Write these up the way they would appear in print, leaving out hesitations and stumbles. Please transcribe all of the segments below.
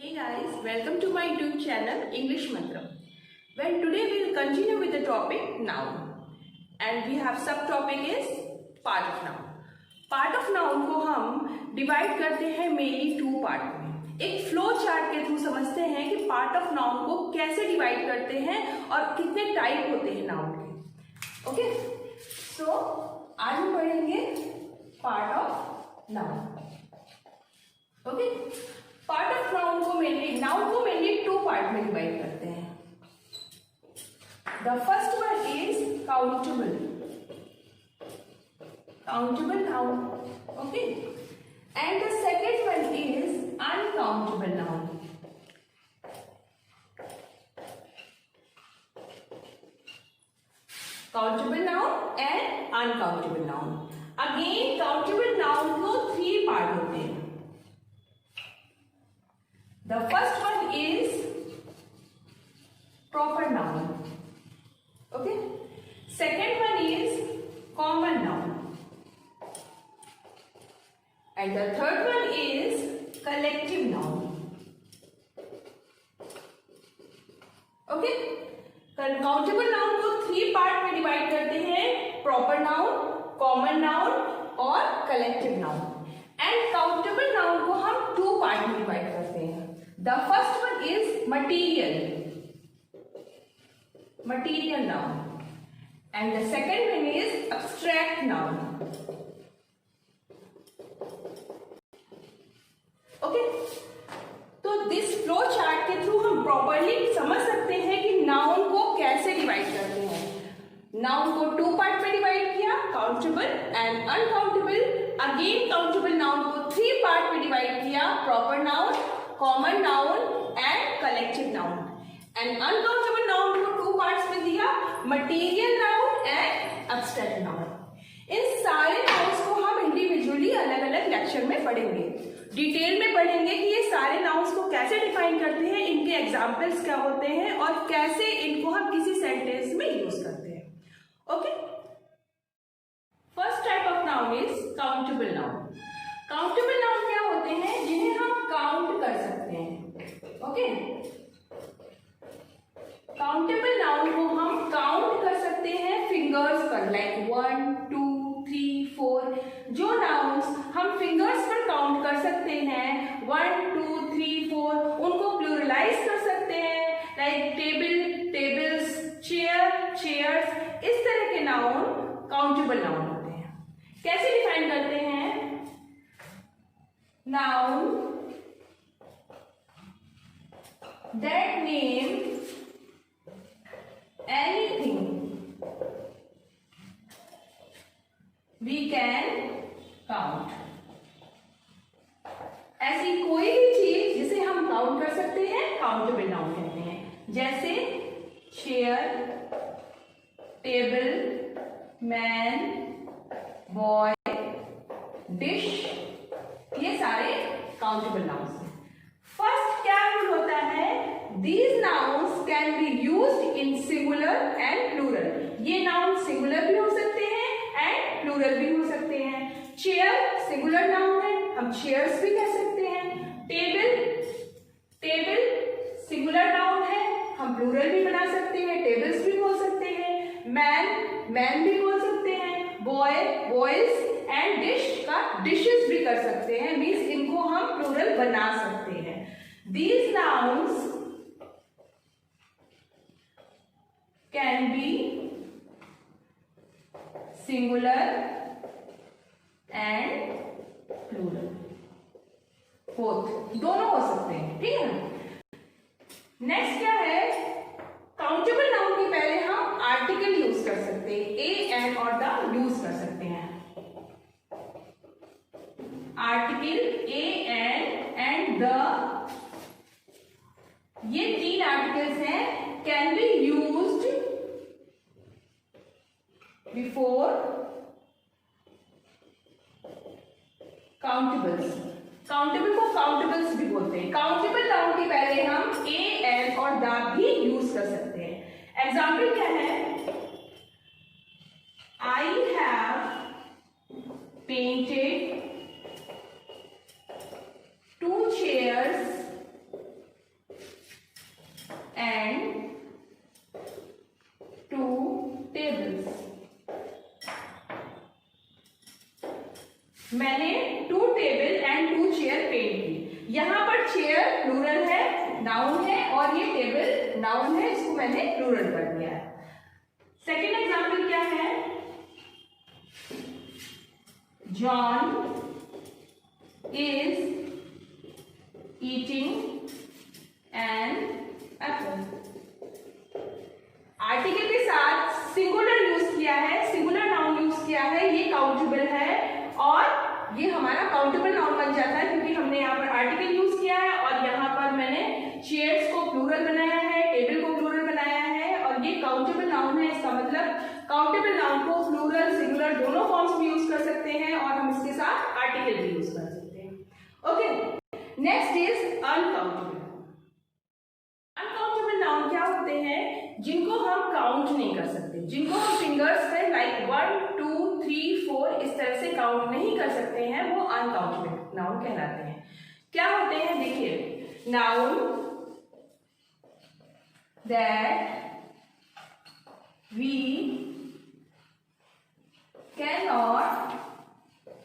Hey guys, welcome to my YouTube channel English Mantram. Well, today we will continue with the topic noun, and we have subtopic is part of noun. Part of noun को हम divide करते हैं mainly to part में. एक flow chart के through समझते हैं कि पार्ट ऑफ नाउन को कैसे डिवाइड करते हैं और कितने टाइप होते हैं नाउन के. ओके, सो आज हम पढ़ेंगे part of noun. Okay, part of noun को मेनली टू पार्ट में डिवाइड करते हैं. The first one is countable noun. Okay, and the second one is uncountable noun. Countable noun and uncountable noun. Again countable noun को three part होते हैं. The first one is proper noun. Okay. Second one is common noun. And the third one is collective noun. Okay. Countable noun को three part में divide करते हैं. Proper noun, common noun और collective noun. And countable noun को हम to part में divide करते हैं. The first one is material noun, and the second one is abstract noun. Okay, तो दिस फ्लो चार्ट के थ्रू हम प्रॉपरली समझ सकते हैं कि नाउन को कैसे डिवाइड करते हैं. नाउन को टू पार्ट में डिवाइड किया, countable and uncountable. Again countable noun को थ्री पार्ट में डिवाइड किया, proper noun, common noun and collective noun. And uncountable noun को टू पार्ट्स में दिया, material noun and abstract noun. इन सारे नाउन्स को हम इंडिविजुअली अलग अलग लेक्चर में पढ़ेंगे. डिटेल में पढ़ेंगे कि ये सारे नाउन्स को कैसे डिफाइन करते हैं, इनके एग्जाम्पल्स क्या होते हैं और कैसे इनको हम किसी सेंटेंस में यूज करते हैं. Okay, first type of noun is countable noun. Countable noun क्या होते हैं? जिन्हें हम काउंट कर सकते हैं. ओके, काउंटेबल नाउन को हम काउंट कर सकते हैं फिंगर्स पर, लाइक 1 2 3 4. जो नाउन्स हम फिंगर्स पर काउंट कर सकते हैं 1 2 3 4, उनको प्लूरलाइज कर सकते हैं, like table, tables, chair, chairs. इस तरह के नाउन काउंटेबल नाउन होते हैं. कैसे डिफाइन करते हैं? Noun that name anything we can count. ऐसी कोई भी चीज जिसे हम काउंट कर सकते हैं काउंटेबल नाउन कहते हैं. जैसे chair, table, man, boy, dish, ये सारे काउंटेबल नाउन्स हैं. फर्स्ट क्या रूल होता है? These nouns can be used in singular and plural. ये नाउन सिंगुलर भी हो सकते हैं एंड प्लूरल भी हो सकते हैं. चेयर सिंगुलर नाउन है, हम चेयर्स भी कह सकते हैं. टेबल सिंगुलर नाउन है, हम प्लूरल भी बना सकते हैं, टेबल्स भी बोल सकते हैं. मैन भी बोल सकते हैं. बॉयज एंड डिश का डिशेस भी कर सकते हैं, मीन्स इनको हम प्लूरल बना सकते हैं. These nouns can be singular and plural, both, दोनों हो सकते हैं. ठीक है ना. नेक्स्ट क्या है? काउंटेबल नाउन के पहले हम आर्टिकल यूज कर सकते हैं, ए, एन और द यूज कर सकते हैं. आर्टिकल ए, एन द, ये तीन आर्टिकल्स हैं, can be used before countables. Countable को काउंटेबल्स भी बोलते हैं. काउंटेबल नाउन के पहले हम ए, एन और द भी यूज कर सकते हैं. एग्जाम्पल क्या है? आई हैव पेंटेड 2 chairs पर चेयर प्लूरल है, नाउन है, और ये टेबल नाउन है, इसको मैंने प्लूरल कर दिया है। सेकेंड एग्जाम्पल क्या है? John is eating an apple. Article के साथ सिंगुलर यूज किया है, सिंगुलर नाउन यूज किया है, ये काउंटेबल है और ये हमारा काउंटेबल नाउन बन जाता है क्योंकि हमने यहाँ पर आर्टिकल यूज किया है और यहाँ पर मैंने चेयर्स को प्लूरल बनाया है, टेबल को प्लूरल बनाया है और ये काउंटेबल नाउन है। इसका मतलब काउंटेबल नाउन को प्लूरल सिंगुलर दोनों फॉर्म्स में यूज कर सकते हैं और हम इसके साथ आर्टिकल भी यूज कर सकते हैं। Okay, next is uncountable. Uncountable noun क्या होते हैं? जिनको हम काउंट नहीं कर सकते, जिनको हम फिंगर्स में लाइक 1 2 3 4 इस तरह से काउंट नहीं कर सकते हैं, वो अनकाउंटेबल नाउन कहलाते हैं। क्या होते हैं? देखिए, noun that we can not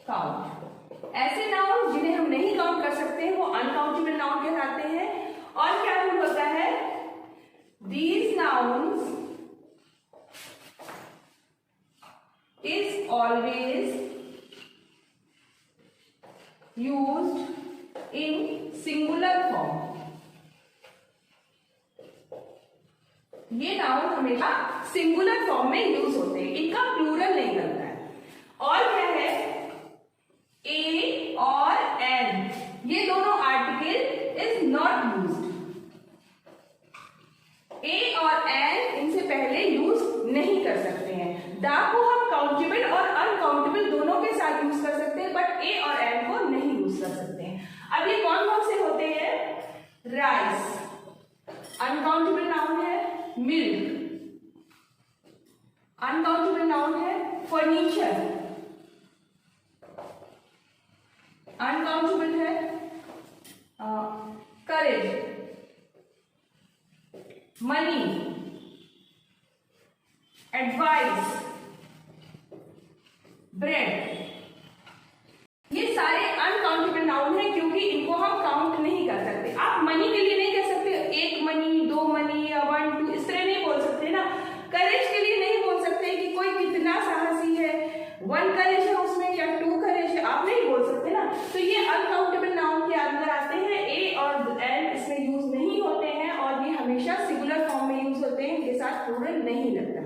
count. ऐसे नाउन जिन्हें हम नहीं काउंट कर सकते वो अनकाउंटेबल नाउन कहलाते हैं। और क्या रूल होता है? These nouns is always used in singular form। ये नाउन हमेशा सिंगुलर फॉर्म में यूज होते हैं, इनका प्लूरल नहीं बनता है। और क्या है? ए और एन, ये दोनों आर्टिकल इज नॉट यूज्ड। ए और एन इनसे पहले यूज नहीं कर सकते हैं। दा को हम काउंटेबल और अनकाउंटेबल दोनों के साथ यूज कर सकते हैं, बट ए और एन को नहीं यूज कर सकते हैं। अब ये कौन कौन से होते हैं? राइस अनकाउंटेबल नाउन है, मिल्क अनकाउंटेबल नाउन है, फर्नीचर अनकाउंटेबल है, करेज, मनी, एडवाइस, ब्रेड, ये सारे अनकाउंटेबल नाउन है क्योंकि इनको हम काउंट नहीं कर सकते। आप मनी के लिए नहीं कह सकते 1 मनी 2 मनी या 1 2 इस तरह नहीं बोल सकते ना। करेज के लिए नहीं बोल सकते कि कोई कितना साहसी है, 1 करेज है उसमें या 2 करेज है, आप नहीं बोल सकते ना। तो ये अनकाउंटेबल नाउन के अंदर आते हैं। ए और एन इसमें यूज नहीं होते हैं और ये हमेशा सिंगुलर फॉर्म में यूज होते हैं, इनके साथ प्लूरल नहीं लगता।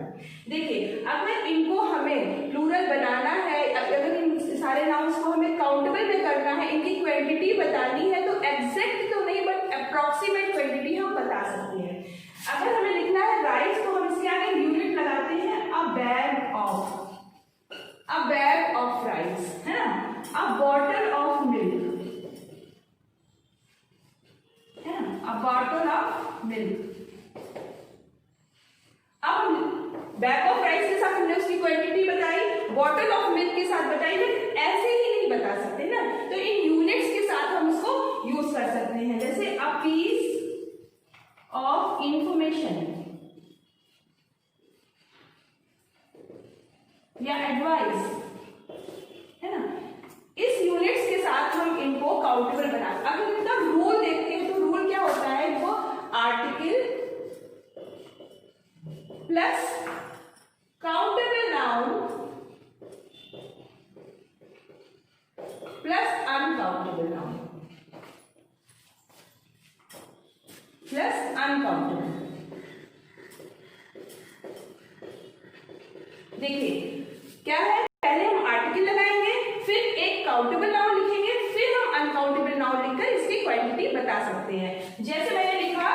देखिए, अगर इनको हमें प्लूरल बनाना है, अगर इन सारे नाउन्स को हमें काउंटेबल में करना है, इनकी क्वांटिटी बतानी है, तो एग्जैक्ट तो नहीं बट अप्रोक्सीमेट क्वांटिटी हम बता सकते हैं। अगर हमें लिखना है राइस तो हम इसके आगे यूनिट लगाते हैं अ बैग ऑफ राइस, है ना, अ बॉटल ऑफ मिल्क, है ना, अ बॉटल ऑफ मिल्क। अब बैग ऑफ राइस के साथ हमने उसकी क्वांटिटी बताई, बॉटल ऑफ मिल्क के साथ बताई, लेकिन ऐसे ही नहीं बता सकते ना, तो इन यूनिट्स के साथ हम उसको यूज कर सकते हैं। जैसे अ पीस ऑफ इंफॉर्मेशन या एडवाइस, है ना, इस यूनिट्स के साथ हम इनको काउंटेबल बना। अगर इनका रूल देखते हैं तो रूल क्या होता है? वो article plus countable noun plus uncountable noun plus uncountable. देखिए क्या है, पहले हम आर्टिकल लगाएंगे, फिर एक काउंटेबल नाउन लिखेंगे, फिर हम अनकाउंटेबल नाउन लिखकर इसकी क्वांटिटी बता सकते हैं। जैसे मैंने लिखा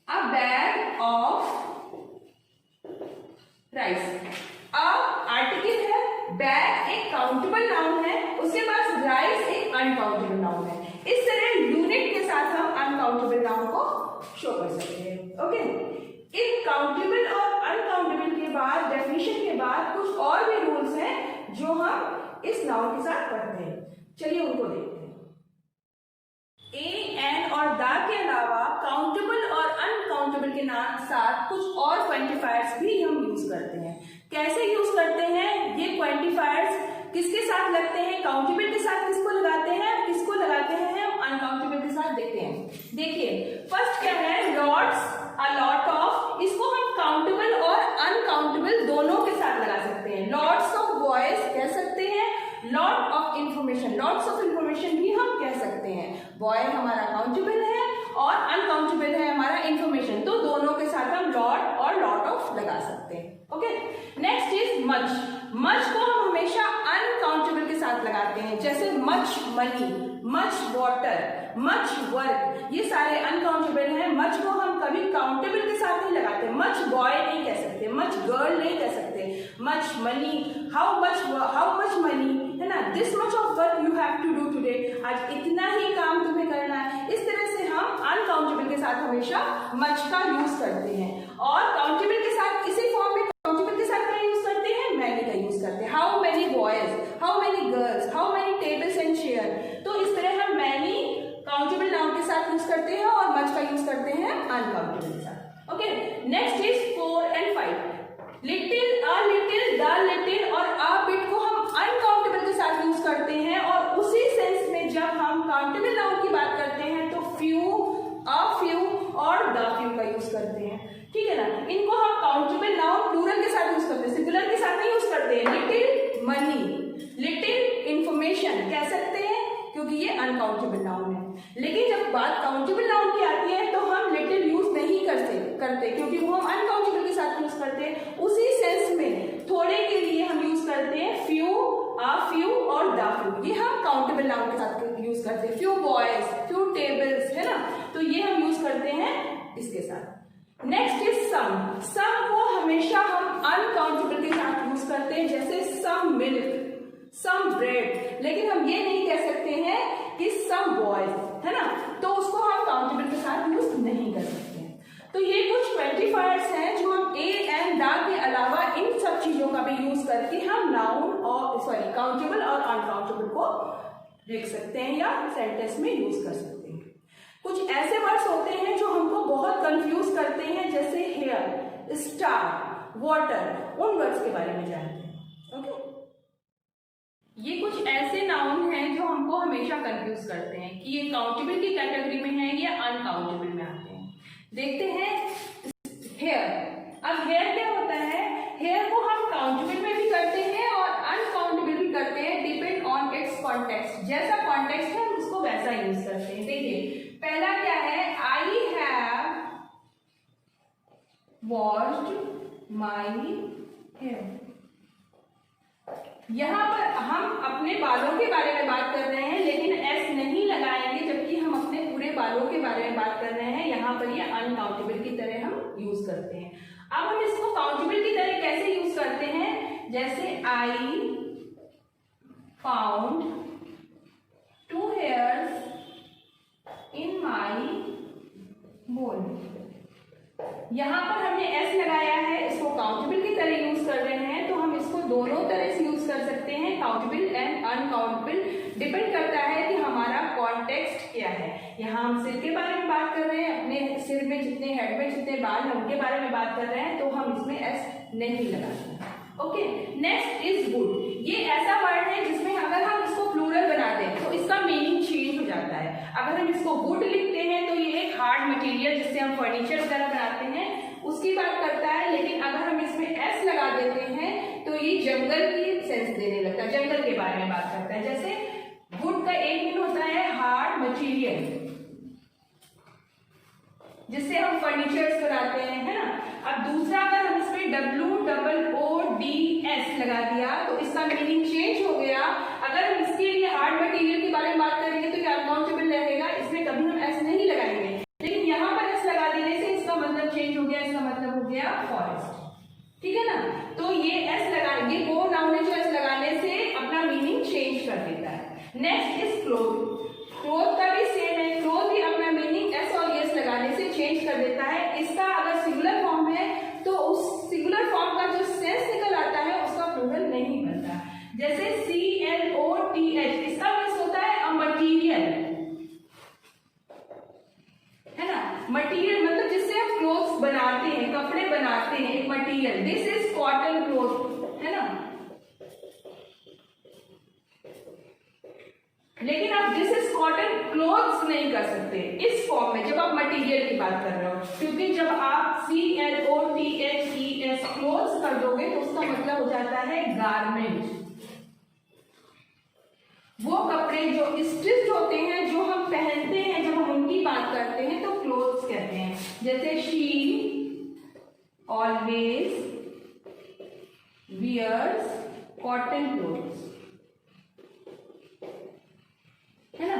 अ बैग ऑफ राइस, अब आर्टिकल है, बैग एक काउंटेबल नाउन है, उसके पास राइस एक अनकाउंटेबल नाउन है। इस तरह यूनिट के साथ हम अनकाउंटेबल नाउन को शो कर सकते हैं। ओके, इन काउंटेबल और अनकाउंटेबल के बाद, डेफिनेशन के बाद कुछ और भी रूल्स हैं जो हम इस नाउन के साथ पढ़ते हैं। चलिए उनको देखते हैं। ए, एन और दा के अलावा काउंटेबल और अनकाउंटेबल के साथ कुछ और क्वांटिफायर्स भी हम यूज करते हैं। कैसे यूज करते हैं? ये क्वांटिफायर्स किसके साथ लगते हैं? काउंटेबल के साथ किसको लगाते हैं, किसको लगाते हैं हम अनकाउंटेबल के साथ देखते हैं। देखिए फर्स्ट क्या है, लॉट्स, अ लॉट ऑफ, इसको हम काउंटेबल और अनकाउंटेबल दोनों के साथ लगा सकते हैं। लॉट्स ऑफ बॉयज कह सकते हैं, lot of information, lots of information भी हम कह सकते हैं। बॉय हमारा काउंटेबल है और अनकाउंटेबल है हमारा इंफॉर्मेशन, तो दोनों के साथ हम लॉट और लॉट ऑफ लगा सकते हैं। Okay, next is much. Much को हम हमेशा अनकाउंटेबल के साथ लगाते हैं, जैसे much money, much water, much work, ये सारे अनकाउंटेबल हैं। मच को हम कभी काउंटेबल के साथ नहीं लगाते। मच बॉय नहीं कह सकते, मच गर्ल नहीं कह सकते, much money, how much money, है ना, this much of work you have to do today, आज इतना ही काम तुम्हें करना है। इस तरह से हम अनकाउंटेबल के साथ हमेशा मच का यूज करते हैं। और काउंटेबल के साथ इसी फॉर्म में काउंटेबल के साथ क्या यूज करते हैं, मैनी का यूज करते हैं। How many boys, how many girls, how many tables and chair, तो इस तरह हम मैनी काउंटेबल नाउन के साथ यूज करते हैं और मच का यूज करते हैं अनकाउंटेबल के साथ। Okay, next is 4 and 5। Little, a little, the little और अ बिट को हम अनकाउंटेबल के साथ यूज करते हैं, और उसी सेंस में जब हम काउंटेबल नाउन की बात करते हैं तो फ्यू, अ फ्यू और द फ्यू का यूज करते हैं। ठीक है ना, इनको हम काउंटेबल नाउन प्लूरल के साथ यूज करते हैं, सिंगुलर के साथ नहीं यूज करते हैं। लिटिल मनी, लिटिल इंफॉर्मेशन कह सकते हैं क्योंकि ये अनकाउंटेबल नाउन है। लेकिन जब बात काउंटेबल नाउन की आती है तो हम लिटिल यूज नहीं करते क्योंकि वो हम अनकाउंटेबल के साथ यूज करते हैं। उसी सेंस में थोड़े के लिए हम यूज करते हैं फ्यू, अ फ्यू और द फ्यू, ये हम काउंटेबल नाउन के साथ यूज करते हैं। फ्यू बॉयज, फ्यू टेबल्स, है ना, तो ये हम यूज करते हैं इसके साथ। Next is some. सम को हमेशा हम अनकाउंटेबल के साथ यूज करते हैं, जैसे सम मिल्क, सम ब्रेड, लेकिन हम ये नहीं कह सकते हैं कि सम बॉयज, है ना, तो उसको हम काउंटेबल के साथ यूज नहीं कर सकते हैं। तो ये कुछ क्वांटिफायर्स हैं जो हम ए एंड द के अलावा इन सब चीजों का भी यूज करके हम नाउन और काउंटेबल और अनकाउंटेबल को लिख सकते हैं या सेंटेंस में यूज कर सकते हैं। कुछ ऐसे वर्ड्स होते हैं जो हमको बहुत कंफ्यूज करते हैं, जैसे हेयर, स्टार, वाटर, उन वर्ड्स के बारे में जानते हैं। ओके, ये कुछ ऐसे नाउन हैं जो हमको हमेशा कंफ्यूज करते हैं कि ये काउंटेबल की कैटेगरी में है या अनकाउंटेबल में आते हैं। देखते हैं हेयर। अब हेयर क्या होता है, हेयर को हम काउंटेबल में भी करते हैं और अनकाउंटेबल भी करते हैं, डिपेंड ऑन इट्स कॉन्टेक्स्ट। जैसा कॉन्टेक्स्ट है हम उसको वैसा यूज करते हैं। देखिए पहला क्या है, I have washed my hair. यहाँ पर हम अपने बालों के बारे में बात कर रहे हैं, लेकिन एस नहीं लगाएंगे, जबकि हम अपने पूरे बालों के बारे में बात कर रहे हैं। यहाँ पर ये अनकाउंटेबल की तरह हम यूज करते हैं। अब हम इसको काउंटेबल की तरह कैसे यूज करते हैं, जैसे आई फाउंड 2 hairs इन माई बोल। यहाँ पर हमने एस लगाया है, इसको काउंटेबल की तरह यूज कर रहे हैं, तो हम इसको दोनों तरह से यूज कर सकते हैं, काउंटेबल एंड अनकाउंटेबल। डिपेंड करता है कि हमारा कॉन्टेक्स्ट क्या है। यहाँ हम सिर के बारे में बात कर रहे हैं, अपने सिर में जितने, हेड में जितने बाल हैं उनके बारे में बात कर रहे हैं, तो हम इसमें एस नहीं लगाते। Okay, next is would. ये ऐसा वर्ड है जिसमें अगर हम इसको प्लूरल बना दें तो इसका मीनिंग चेंज हो जाता है। अगर हम इसको वुड लिखते हैं तो ये एक हार्ड मटेरियल जिससे हम फर्नीचर वगैरह बनाते हैं उसकी बात करता है, लेकिन अगर हम इसमें एस लगा देते हैं तो ये जंगल की सेंस देने लगता है, जंगल के बारे में बात करता है। जैसे वुड का एक मीन होता है हार्ड मटेरियल जिससे हम फर्नीचर्स बनाते हैं, है ना। अब दूसरा अगर हम इसमें WOODS लगा दिया तो इसका मीनिंग चेंज हो गया। अगर हम इसके लिए हार्ड मटेरियल के बारे में बात करेंगे तो ये अनकाउंटेबल रहेगा, इसमें कभी हम एस नहीं लगाएंगे, लेकिन यहाँ पर एस लगा देने से इसका मतलब चेंज हो गया, इसका मतलब हो गया फॉरेस्ट। ठीक है ना, तो ये एस लगाएंगे, वो नाउन है जो एस लगाने से अपना मीनिंग चेंज कर देता है। Next is cloth. क्लोथ का भी सेम है, क्लोथ भी अपना मीनिंग एस और एस लगाने से चेंज कर देता है। इसका अगर सिंगुलर फॉर्म है तो उस सिंगुलर फॉर्म का जो सेंस निकल आता है उसका प्लूरल नहीं बनता। जैसे CLOTH, इसका मीन्स होता है अ मटीरियल, है ना। मटीरियल मतलब जिससे हम क्लोथ्स बनाते हैं, कपड़े बनाते हैं, एक material. This is cotton cloth, है ना। लेकिन अब दिस इज कॉटन क्लोथ्स इस फॉर्म में जब आप मटेरियल की बात कर रहे हो, क्योंकि जब आप CLOTHES क्लोथ्स कर दोगे तो उसका मतलब हो जाता है गारमेंट। वो कपड़े जो स्टिच होते हैं, जो हम पहनते हैं, जब हम उनकी बात करते हैं तो क्लोथ्स कहते हैं। जैसे she always wears cotton clothes, है ना,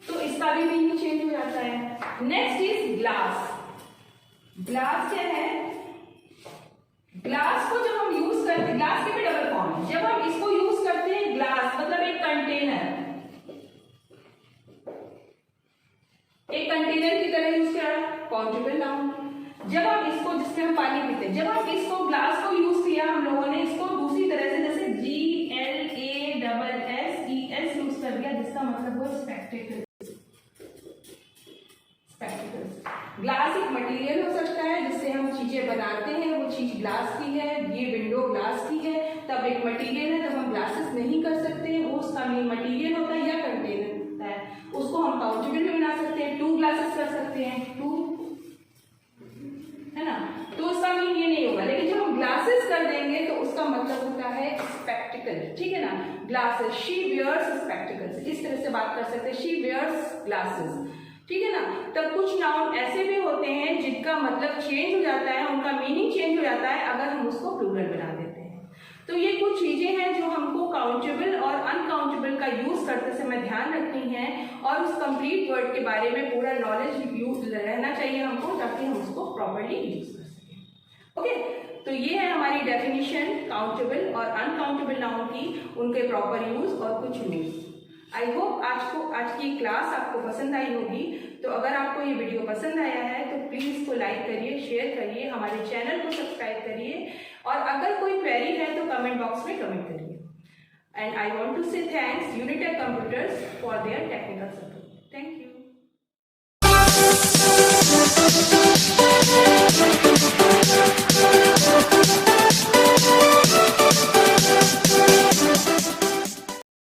तो इसका भी मीनिंग चेंज हो जाता है। Next is glass. ग्लास क्या है? ग्लास को जब हम यूज करते हैं, ग्लास के भी डबल फॉर्म है। जब हम इसको यूज करते हैं, ग्लास मतलब एक कंटेनर, एक कंटेनर की तरह यूज किया, काउंटेबल नाउन। जब हम इसको, जिसमें हम पानी पीते हैं, जब हम इसको ग्लास को यूज किया हम लोगों ने, इसको दूसरी तरह से, जैसे GLASSES यूज कर दिया, जिसका मतलब वो स्पेक्टेकल्स। ग्लास एक मटेरियल हो सकता है जिससे हम चीजें बनाते हैं, वो चीज ग्लास की है, ये विंडो ग्लास की है, तब एक मटेरियल है, तब हम ग्लासेस नहीं कर सकते, वो उसका मेन मटेरियल होता है या कंटेनर होता है। उसको हम काउंटेबल भी बना सकते हैं, 2 ग्लासेस कर सकते हैं, 2, है ना, तो उसका मीन ये नहीं होगा। लेकिन जब हम ग्लासेस कर देंगे तो उसका मतलब होता है स्पेक्टिकल, ठीक है ना। ग्लासेस, शी वियर्स स्पेक्टिकल्स, इस तरह से बात कर सकते हैं, शी वियर्स ग्लासेस, ठीक है ना। तब कुछ नाउन ऐसे भी होते हैं जिनका मतलब चेंज हो जाता है, उनका मीनिंग चेंज हो जाता है अगर हम उसको प्लूरल बना देते हैं। तो ये कुछ चीजें हैं जो हमको काउंटेबल और अनकाउंटेबल का यूज करते समय ध्यान रखनी है, और उस कंप्लीट वर्ड के बारे में पूरा नॉलेज यूज रहना चाहिए हमको, ताकि हम उसको प्रॉपर्ली यूज कर सकें। ओके, तो ये है हमारी डेफिनेशन काउंटेबल और अनकाउंटेबल नाउन की, उनके प्रॉपर यूज और कुछ मीन्स। आई होप आज की क्लास आपको पसंद आई होगी। तो अगर आपको ये वीडियो पसंद आया है तो प्लीज़ इसको लाइक करिए, शेयर करिए, हमारे चैनल को सब्सक्राइब करिए, और अगर कोई क्वेरी है तो कमेंट बॉक्स में कमेंट करिए। एंड आई वॉन्ट टू से thanks Unitech computers for their technical support. Thank you.